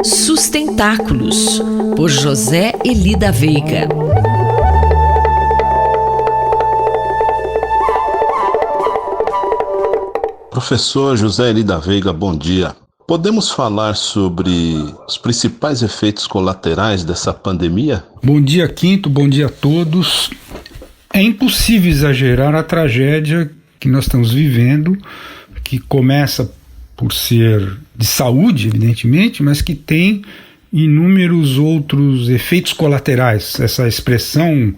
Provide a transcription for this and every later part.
Sustentáculos, por José Eli da Veiga. Professor José Eli da Veiga, bom dia. Podemos falar sobre os principais efeitos colaterais dessa pandemia? Bom dia, Quinto, bom dia a todos. É impossível exagerar a tragédia que nós estamos vivendo, que começa por ser de saúde, evidentemente, mas que tem inúmeros outros efeitos colaterais. Essa expressão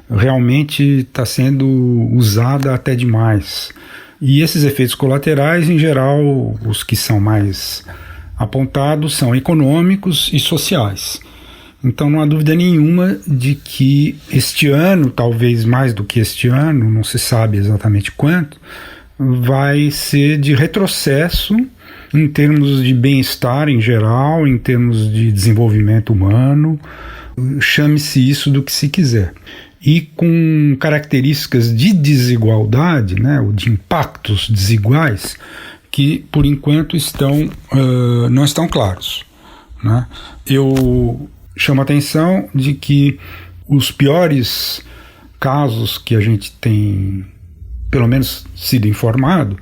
realmente está sendo usada até demais. E esses efeitos colaterais, em geral, os que são mais apontados são econômicos e sociais. Então não há dúvida nenhuma de que este ano, talvez mais do que este ano, não se sabe exatamente quanto, vai ser de retrocesso em termos de bem-estar em geral, em termos de desenvolvimento humano, chame-se isso do que se quiser. E com características de desigualdade, né, ou de impactos desiguais, que por enquanto não estão claros, né? Eu chamo a atenção de que os piores casos que a gente tem, pelo menos, sido informado,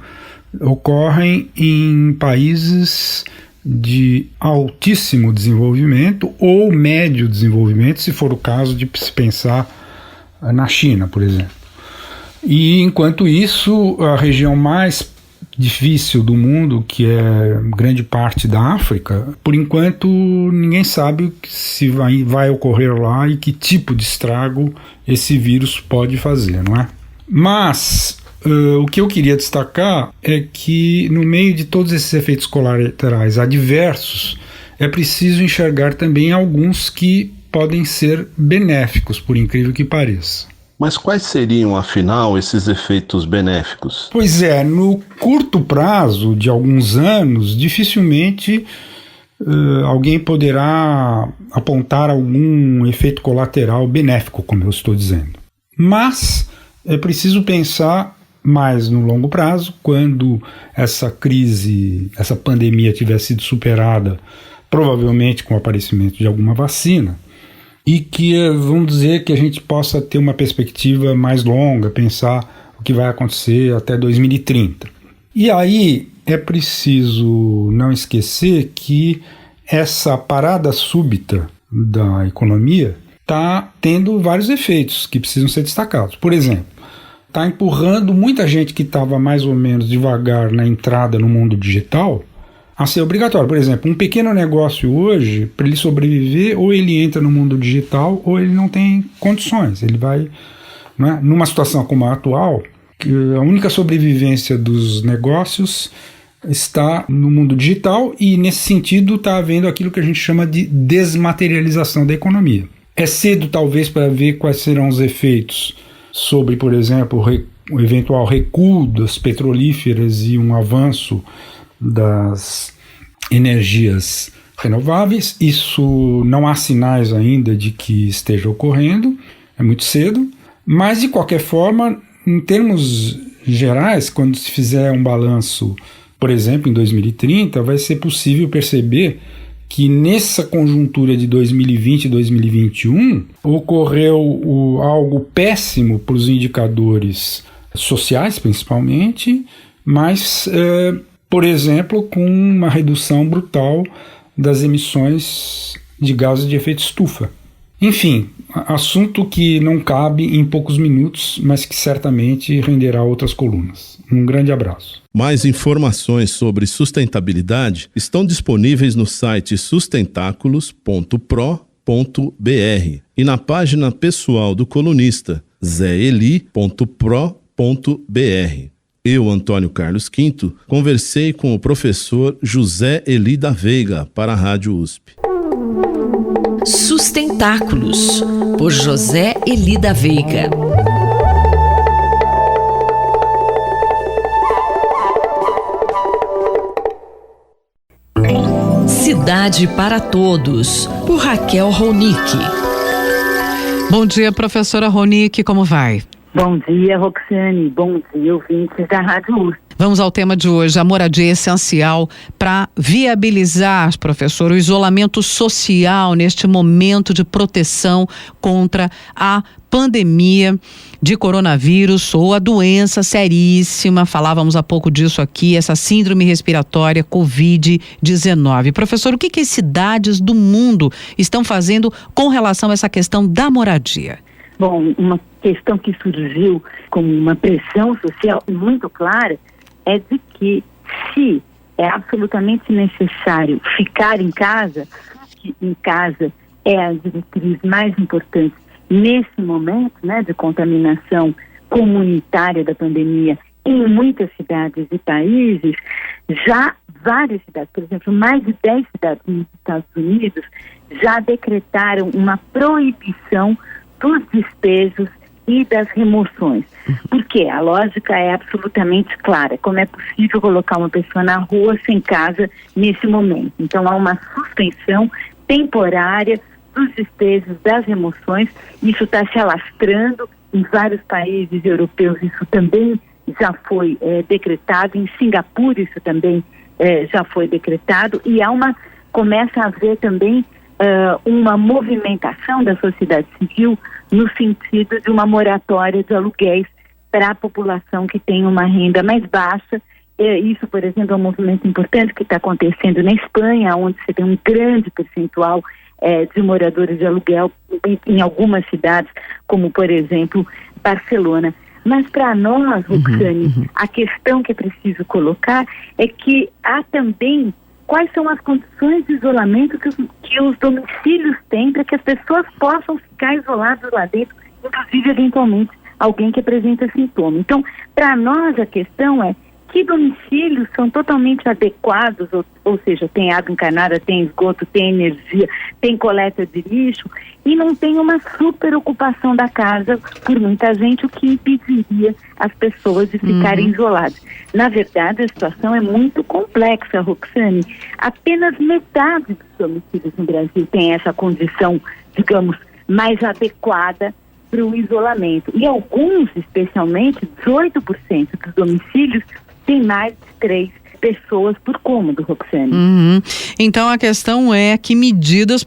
ocorrem em países de altíssimo desenvolvimento ou médio desenvolvimento, se for o caso de se pensar na China, por exemplo. E enquanto isso, a região mais difícil do mundo, que é grande parte da África, por enquanto ninguém sabe se vai ocorrer lá e que tipo de estrago esse vírus pode fazer, não é? Mas o que eu queria destacar é que no meio de todos esses efeitos colaterais adversos, é preciso enxergar também alguns que podem ser benéficos, por incrível que pareça. Mas quais seriam, afinal, esses efeitos benéficos? Pois é, no curto prazo de alguns anos, dificilmente alguém poderá apontar algum efeito colateral benéfico, como eu estou dizendo. Mas é preciso pensar mais no longo prazo, quando essa crise, essa pandemia tiver sido superada, provavelmente com o aparecimento de alguma vacina, e que, vamos dizer, que a gente possa ter uma perspectiva mais longa, pensar o que vai acontecer até 2030. E aí é preciso não esquecer que essa parada súbita da economia está tendo vários efeitos que precisam ser destacados. Por exemplo, está empurrando muita gente que estava mais ou menos devagar na entrada no mundo digital a ser obrigatório. Por exemplo, um pequeno negócio hoje, para ele sobreviver, ou ele entra no mundo digital ou ele não tem condições. Ele vai, né, numa situação como a atual, que a única sobrevivência dos negócios está no mundo digital, e nesse sentido está havendo aquilo que a gente chama de desmaterialização da economia. É cedo talvez para ver quais serão os efeitos sobre, por exemplo, o eventual recuo das petrolíferas e um avanço das energias renováveis. Isso não há sinais ainda de que esteja ocorrendo, é muito cedo, mas de qualquer forma, em termos gerais, quando se fizer um balanço, por exemplo, em 2030, vai ser possível perceber que nessa conjuntura de 2020 e 2021 ocorreu algo péssimo para os indicadores sociais, principalmente, mas por exemplo, com uma redução brutal das emissões de gases de efeito estufa. Enfim, assunto que não cabe em poucos minutos, mas que certamente renderá outras colunas. Um grande abraço. Mais informações sobre sustentabilidade estão disponíveis no site sustentáculos.pro.br e na página pessoal do colunista zeeli.pro.br. Eu, Antônio Carlos Quinto, conversei com o professor José Eli da Veiga para a Rádio USP. Sustentáculos, por José Eli da Veiga. Cidade para Todos, por Raquel Ronick. Bom dia, professora Ronick, como vai? Bom dia, Roxane. Bom dia, ouvintes da Rádio USP. Vamos ao tema de hoje. A moradia é essencial para viabilizar, professor, o isolamento social neste momento de proteção contra a pandemia de coronavírus ou a doença seríssima, falávamos há pouco disso aqui, essa síndrome respiratória Covid-19. Professor, o que as cidades do mundo estão fazendo com relação a essa questão da moradia? Bom, uma questão que surgiu como uma pressão social muito clara é de que, se é absolutamente necessário ficar em casa, que em casa é a diretriz mais importante nesse momento, né, de contaminação comunitária da pandemia em muitas cidades e países, já várias cidades, por exemplo, mais de 10 cidades nos Estados Unidos já decretaram uma proibição dos despejos e das remoções. Porque a lógica é absolutamente clara. Como é possível colocar uma pessoa na rua sem casa nesse momento? Então há uma suspensão temporária dos despejos, das remoções. Isso está se alastrando em vários países europeus. Isso também já foi decretado. Em Singapura isso também já foi decretado. E começa a haver também uma movimentação da sociedade civil no sentido de uma moratória de aluguéis para a população que tem uma renda mais baixa. Isso, por exemplo, é um movimento importante que está acontecendo na Espanha, onde você tem um grande percentual de moradores de aluguel em algumas cidades, como, por exemplo, Barcelona. Mas para nós, Roxane, a questão que é preciso colocar é que há também quais são as condições de isolamento que os domicílios têm para que as pessoas possam ficar isoladas lá dentro, inclusive, eventualmente, alguém que apresenta sintoma. Então, para nós, a questão é que domicílios são totalmente adequados, ou seja, tem água encanada, tem esgoto, tem energia, tem coleta de lixo, e não tem uma super ocupação da casa por muita gente, o que impediria as pessoas de ficarem isoladas. Na verdade, a situação é muito complexa, Roxane. Apenas metade dos domicílios no Brasil tem essa condição, digamos, mais adequada para o isolamento. E alguns, especialmente, 18% dos domicílios tem mais de 3 pessoas por cômodo, Roxane. Então a questão é que medidas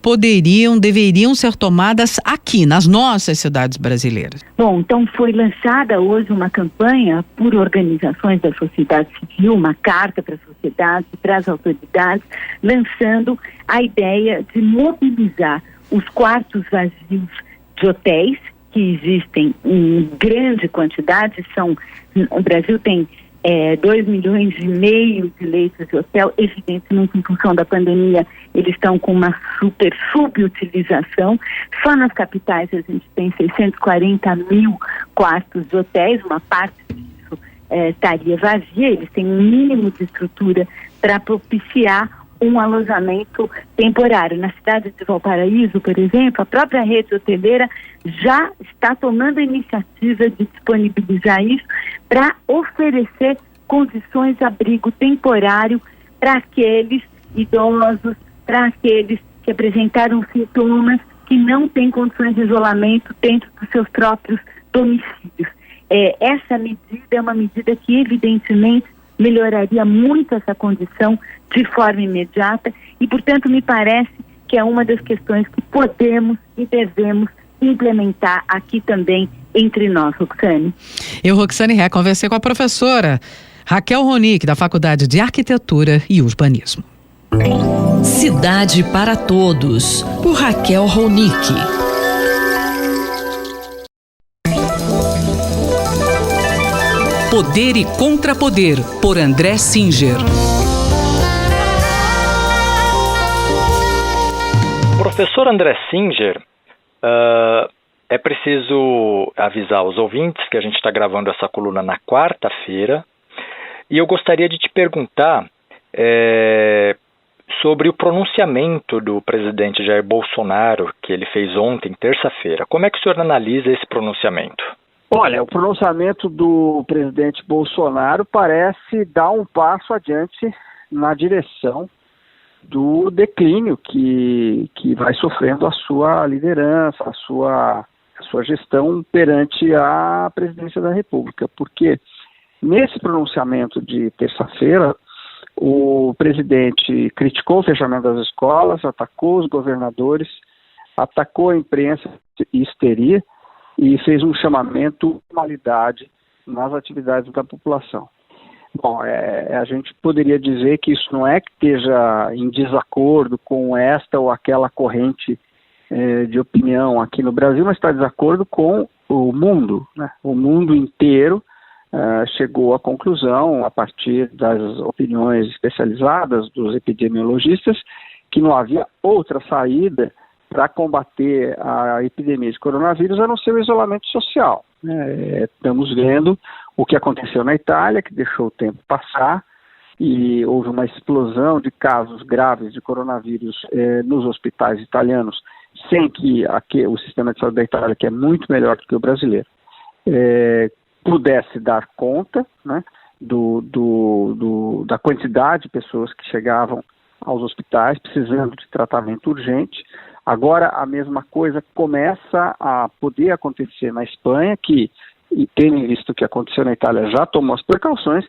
deveriam ser tomadas aqui, nas nossas cidades brasileiras. Bom, então foi lançada hoje uma campanha por organizações da sociedade civil, uma carta para a sociedade, para as autoridades, lançando a ideia de mobilizar os quartos vazios de hotéis, que existem em grande quantidade. O Brasil tem 2,5 milhões de leitos de hotel. Evidentemente, em função da pandemia, eles estão com uma super subutilização. Só nas capitais a gente tem 640 mil quartos de hotéis, uma parte disso estaria vazia. Eles têm um mínimo de estrutura para propiciar um alojamento temporário. Na cidade de Valparaíso, por exemplo, a própria rede hoteleira já está tomando a iniciativa de disponibilizar isso para oferecer condições de abrigo temporário para aqueles idosos, para aqueles que apresentaram sintomas, que não têm condições de isolamento dentro dos seus próprios domicílios. Essa medida é uma medida que, evidentemente, melhoraria muito essa condição de forma imediata e, portanto, me parece que é uma das questões que podemos e devemos implementar aqui também entre nós, Roxane. Eu, Roxane Ré, conversei com a professora Raquel Ronick, da Faculdade de Arquitetura e Urbanismo. Cidade para Todos, por Raquel Ronick. Poder e Contrapoder, por André Singer. Professor André Singer, é preciso avisar os ouvintes que a gente está gravando essa coluna na quarta-feira, e eu gostaria de te perguntar sobre o pronunciamento do presidente Jair Bolsonaro, que ele fez ontem, terça-feira. Como é que o senhor analisa esse pronunciamento? Olha, o pronunciamento do presidente Bolsonaro parece dar um passo adiante na direção do declínio que vai sofrendo a sua liderança, a sua gestão perante a presidência da República, porque Nesse pronunciamento de terça-feira, o presidente criticou o fechamento das escolas, atacou os governadores, atacou a imprensa e histeria e fez um chamamento de normalidade nas atividades da população. Bom, a gente poderia dizer que isso não é que esteja em desacordo com esta ou aquela corrente de opinião aqui no Brasil, mas está em desacordo com o mundo, né? O mundo inteiro chegou à conclusão, a partir das opiniões especializadas dos epidemiologistas, que não havia outra saída para combater a epidemia de coronavírus a não ser o isolamento social. Estamos vendo o que aconteceu na Itália, que deixou o tempo passar, e houve uma explosão de casos graves de coronavírus nos hospitais italianos, sem que o sistema de saúde da Itália, que é muito melhor do que o brasileiro, pudesse dar conta, né, da quantidade de pessoas que chegavam aos hospitais precisando de tratamento urgente. Agora a mesma coisa começa a poder acontecer na Espanha, que, tendo visto o que aconteceu na Itália, já tomou as precauções,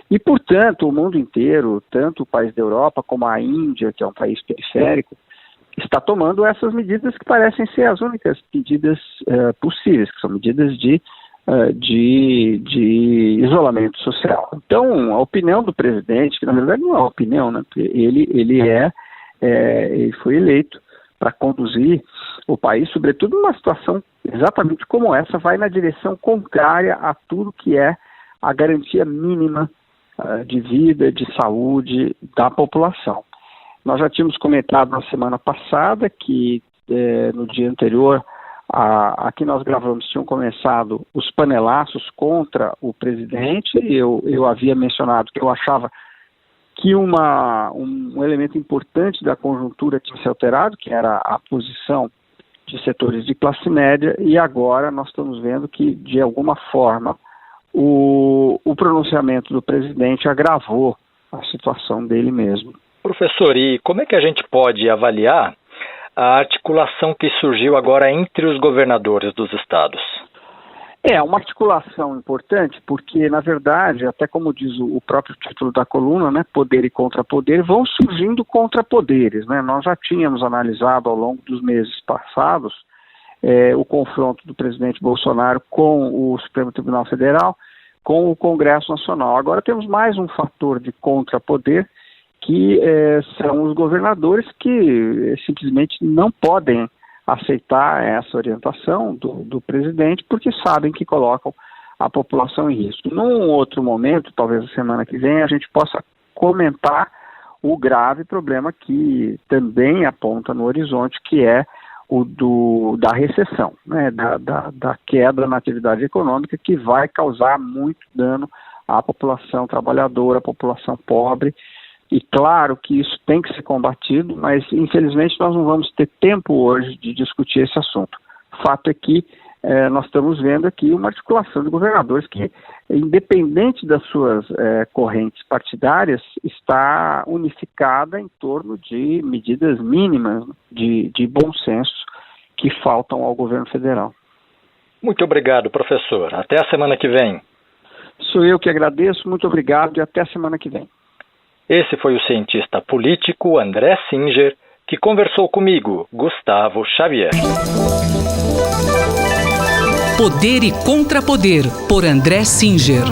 e portanto o mundo inteiro, tanto o país da Europa como a Índia, que é um país periférico, está tomando essas medidas que parecem ser as únicas medidas possíveis, que são medidas de isolamento social. Então, a opinião do presidente, que na verdade não é uma opinião, né? Ele foi eleito para conduzir o país, sobretudo numa situação exatamente como essa, vai na direção contrária a tudo que é a garantia mínima de vida, de saúde da população. Nós já tínhamos comentado na semana passada que no dia anterior aqui nós gravamos, tinham começado os panelaços contra o presidente. Eu havia mencionado que eu achava que um elemento importante da conjuntura tinha se alterado, que era a posição de setores de classe média, e agora nós estamos vendo que, de alguma forma, o pronunciamento do presidente agravou a situação dele mesmo. Professor, e como é que a gente pode avaliar a articulação que surgiu agora entre os governadores dos estados? É uma articulação importante porque, na verdade, até como diz o próprio título da coluna, né, poder e contrapoder, vão surgindo contrapoderes, né? Nós já tínhamos analisado ao longo dos meses passados o confronto do presidente Bolsonaro com o Supremo Tribunal Federal, com o Congresso Nacional. Agora temos mais um fator de contrapoder, que são os governadores que simplesmente não podem aceitar essa orientação do presidente, porque sabem que colocam a população em risco. Num outro momento, talvez a semana que vem, a gente possa comentar o grave problema que também aponta no horizonte, que é o da recessão, né, da queda na atividade econômica, que vai causar muito dano à população trabalhadora, à população pobre. E claro que isso tem que ser combatido, mas infelizmente nós não vamos ter tempo hoje de discutir esse assunto. O fato é que nós estamos vendo aqui uma articulação de governadores que, independente das suas correntes partidárias, está unificada em torno de medidas mínimas de bom senso que faltam ao governo federal. Muito obrigado, professor. Até a semana que vem. Sou eu que agradeço, muito obrigado e até a semana que vem. Esse foi o cientista político André Singer, que conversou comigo, Gustavo Xavier. Poder e Contrapoder, por André Singer.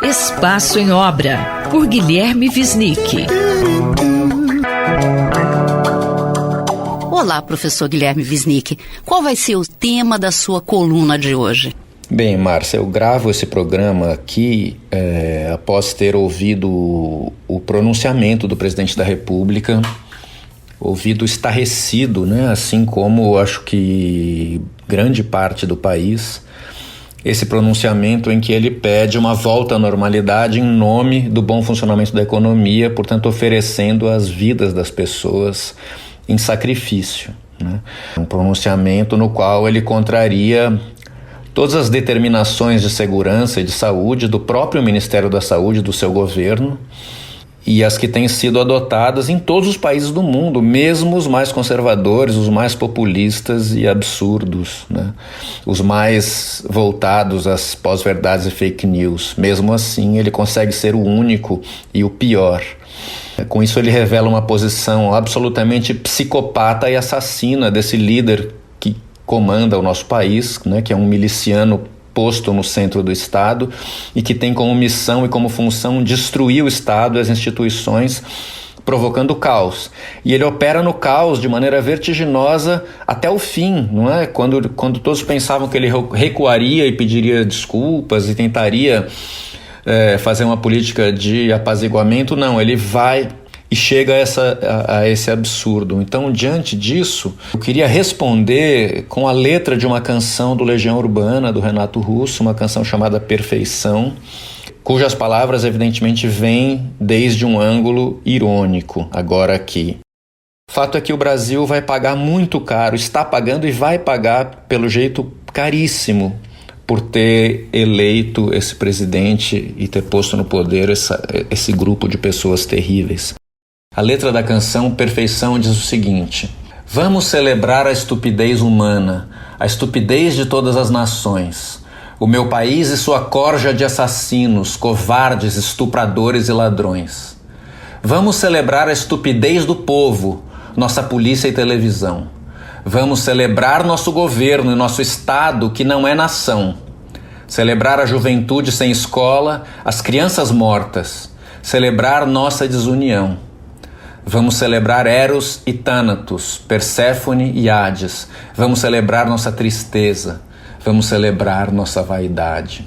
Espaço em Obra, por Guilherme Wisnik. Olá, professor Guilherme Wisnik. Qual vai ser o tema da sua coluna de hoje? Bem, Márcia, eu gravo esse programa aqui após ter ouvido o pronunciamento do presidente da República, ouvido estarrecido, né? Assim como acho que grande parte do país, esse pronunciamento em que ele pede uma volta à normalidade em nome do bom funcionamento da economia, portanto oferecendo as vidas das pessoas em sacrifício, né? Um pronunciamento no qual ele contraria todas as determinações de segurança e de saúde do próprio Ministério da Saúde, do seu governo, e as que têm sido adotadas em todos os países do mundo, mesmo os mais conservadores, os mais populistas e absurdos, né? Os mais voltados às pós-verdades e fake news. Mesmo assim, ele consegue ser o único e o pior. Com isso, ele revela uma posição absolutamente psicopata e assassina desse líder que comanda o nosso país, né? Que é um miliciano posto no centro do Estado e que tem como missão e como função destruir o Estado e as instituições, provocando caos. E ele opera no caos de maneira vertiginosa até o fim, não é? Quando todos pensavam que ele recuaria e pediria desculpas e tentaria fazer uma política de apaziguamento, não, ele vai e chega a esse absurdo. Então, diante disso, eu queria responder com a letra de uma canção do Legião Urbana, do Renato Russo, uma canção chamada Perfeição, cujas palavras, evidentemente, vêm desde um ângulo irônico, agora aqui. O fato é que o Brasil vai pagar muito caro, está pagando e vai pagar, pelo jeito, caríssimo, por ter eleito esse presidente e ter posto no poder esse grupo de pessoas terríveis. A letra da canção Perfeição diz o seguinte: vamos celebrar a estupidez humana, a estupidez de todas as nações, o meu país e sua corja de assassinos, covardes, estupradores e ladrões. Vamos celebrar a estupidez do povo, nossa polícia e televisão. Vamos celebrar nosso governo e nosso Estado, que não é nação. Celebrar a juventude sem escola, as crianças mortas. Celebrar nossa desunião. Vamos celebrar Eros e Thanatos, Perséfone e Hades. Vamos celebrar nossa tristeza. Vamos celebrar nossa vaidade.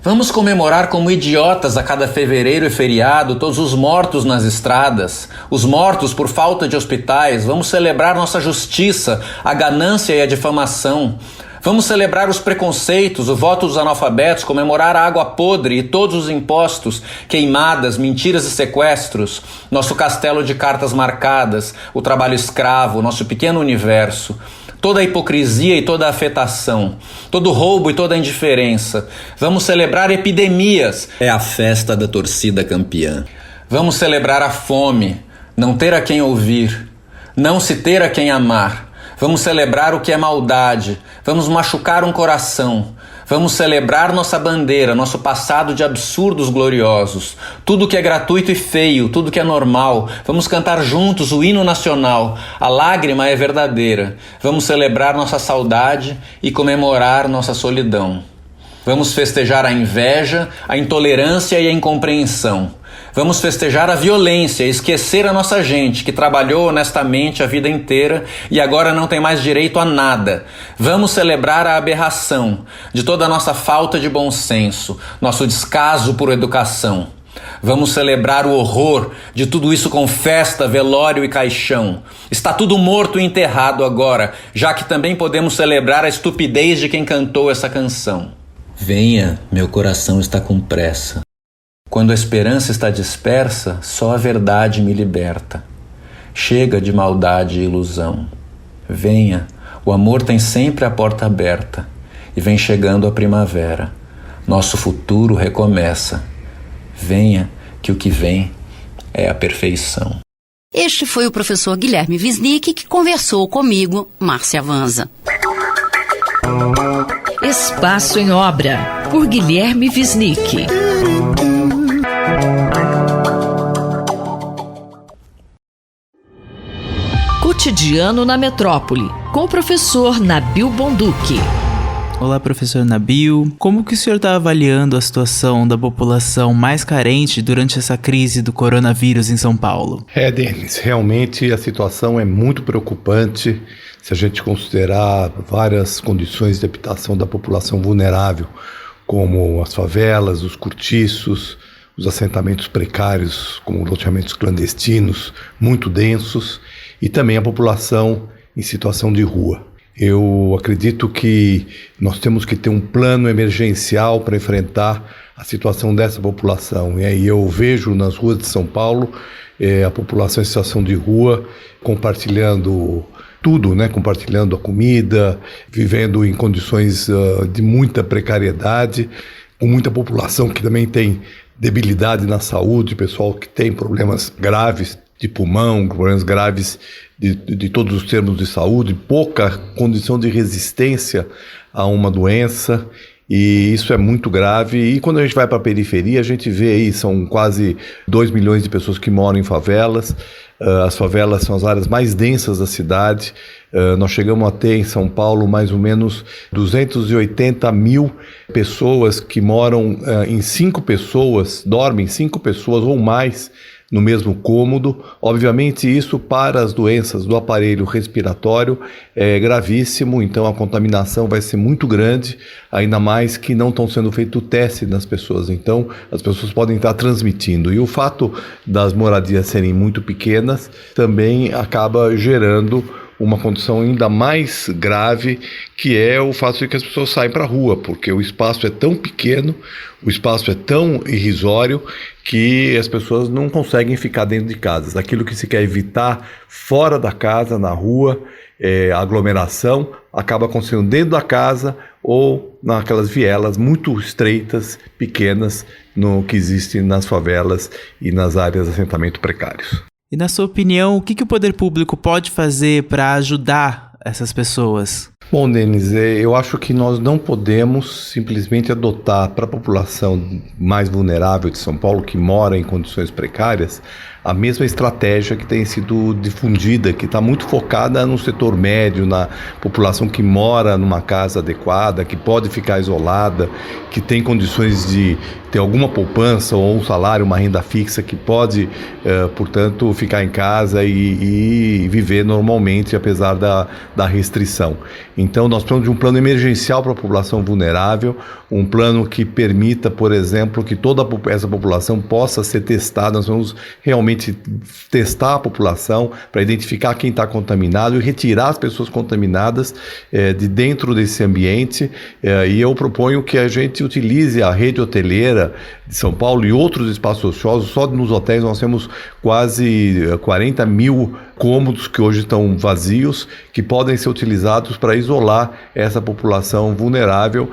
Vamos comemorar como idiotas a cada fevereiro e feriado todos os mortos nas estradas, os mortos por falta de hospitais. Vamos celebrar nossa justiça, a ganância e a difamação. Vamos celebrar os preconceitos, o voto dos analfabetos, comemorar a água podre e todos os impostos, queimadas, mentiras e sequestros, nosso castelo de cartas marcadas, o trabalho escravo, nosso pequeno universo, toda a hipocrisia e toda a afetação, todo o roubo e toda a indiferença. Vamos celebrar epidemias, é a festa da torcida campeã. Vamos celebrar a fome, não ter a quem ouvir, não se ter a quem amar. Vamos celebrar o que é maldade, vamos machucar um coração, vamos celebrar nossa bandeira, nosso passado de absurdos gloriosos, tudo que é gratuito e feio, tudo que é normal. Vamos cantar juntos o hino nacional, a lágrima é verdadeira. Vamos celebrar nossa saudade e comemorar nossa solidão. Vamos festejar a inveja, a intolerância e a incompreensão. Vamos festejar a violência, esquecer a nossa gente que trabalhou honestamente a vida inteira e agora não tem mais direito a nada. Vamos celebrar a aberração de toda a nossa falta de bom senso, nosso descaso por educação. Vamos celebrar o horror de tudo isso com festa, velório e caixão. Está tudo morto e enterrado agora, já que também podemos celebrar a estupidez de quem cantou essa canção. Venha, meu coração está com pressa. Quando a esperança está dispersa, só a verdade me liberta. Chega de maldade e ilusão. Venha, o amor tem sempre a porta aberta. E vem chegando a primavera. Nosso futuro recomeça. Venha, que o que vem é a perfeição. Este foi o professor Guilherme Wisnik que conversou comigo, Márcia Vanza. Espaço em Obra, por Guilherme Wisnik. Cotidiano na Metrópole, com o professor Nabil Bonduki. Olá, professor Nabil. Como que o senhor está avaliando a situação da população mais carente durante essa crise do coronavírus em São Paulo? Denis, realmente a situação é muito preocupante se a gente considerar várias condições de habitação da população vulnerável, como as favelas, os cortiços, os assentamentos precários, como loteamentos clandestinos, muito densos, e também a população em situação de rua. Eu acredito que nós temos que ter um plano emergencial para enfrentar a situação dessa população. E aí eu vejo nas ruas de São Paulo a população em situação de rua compartilhando tudo, né? Compartilhando a comida, vivendo em condições de muita precariedade, com muita população que também tem debilidade na saúde, pessoal que tem problemas graves de pulmão, problemas graves de todos os termos de saúde, pouca condição de resistência a uma doença, e isso é muito grave. E quando a gente vai para a periferia, a gente vê aí, são quase 2 milhões de pessoas que moram em favelas. As favelas são as áreas mais densas da cidade. Nós chegamos a ter em São Paulo mais ou menos 280 mil pessoas que moram em 5 pessoas, dormem 5 pessoas ou mais no mesmo cômodo. Obviamente isso para as doenças do aparelho respiratório é gravíssimo, então a contaminação vai ser muito grande, ainda mais que não estão sendo feito teste nas pessoas, então as pessoas podem estar transmitindo. E o fato das moradias serem muito pequenas também acaba gerando uma condição ainda mais grave, que é o fato de que as pessoas saem para a rua, porque o espaço é tão pequeno, o espaço é tão irrisório, que as pessoas não conseguem ficar dentro de casa. Aquilo que se quer evitar fora da casa, na rua, a aglomeração, acaba acontecendo dentro da casa ou naquelas vielas muito estreitas, pequenas, no que existe nas favelas e nas áreas de assentamento precários. E na sua opinião, o que o poder público pode fazer para ajudar essas pessoas? Bom, Denis, eu acho que nós não podemos simplesmente adotar para a população mais vulnerável de São Paulo, que mora em condições precárias, a mesma estratégia que tem sido difundida, que está muito focada no setor médio, na população que mora numa casa adequada, que pode ficar isolada, que tem condições de ter alguma poupança ou um salário, uma renda fixa, que pode, portanto, ficar em casa e viver normalmente, apesar da restrição. Então, nós precisamos de um plano emergencial para a população vulnerável, um plano que permita, por exemplo, que toda essa população possa ser testada. Nós vamos realmente testar a população para identificar quem está contaminado e retirar as pessoas contaminadas de dentro desse ambiente. E eu proponho que a gente utilize a rede hoteleira de São Paulo e outros espaços ociosos. Só nos hotéis nós temos quase 40 mil cômodos que hoje estão vazios, que podem ser utilizados para isolar essa população vulnerável,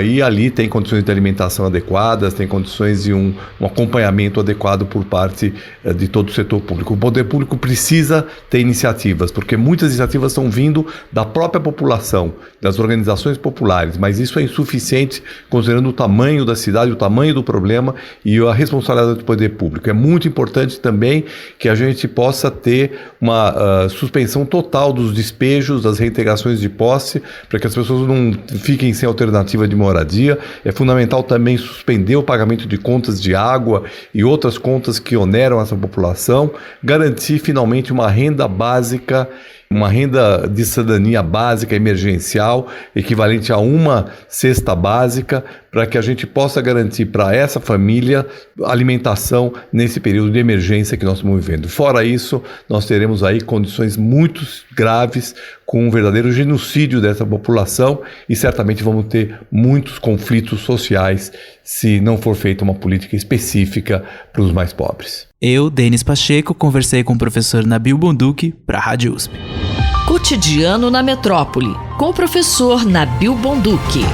e ali tem condições de alimentação adequadas, tem condições de um acompanhamento adequado por parte de todo o setor público. O poder público precisa ter iniciativas, porque muitas iniciativas estão vindo da própria população, das organizações populares, mas isso é insuficiente considerando o tamanho da cidade, o tamanho do problema e a responsabilidade do poder público. É muito importante também que a gente possa ter uma suspensão total dos despejos, das reintegrações de posse, para que as pessoas não fiquem sem alternativa de moradia. É fundamental também suspender o pagamento de contas de água e outras contas que oneram essa população, garantir finalmente uma renda básica, uma renda de cidadania básica emergencial, equivalente a uma cesta básica, para que a gente possa garantir para essa família alimentação nesse período de emergência que nós estamos vivendo. Fora isso, nós teremos aí condições muito graves, com um verdadeiro genocídio dessa população, e certamente vamos ter muitos conflitos sociais se não for feita uma política específica para os mais pobres. Eu, Denis Pacheco, conversei com o professor Nabil Bonduki para a Rádio USP. Cotidiano na Metrópole, com o professor Nabil Bonduki.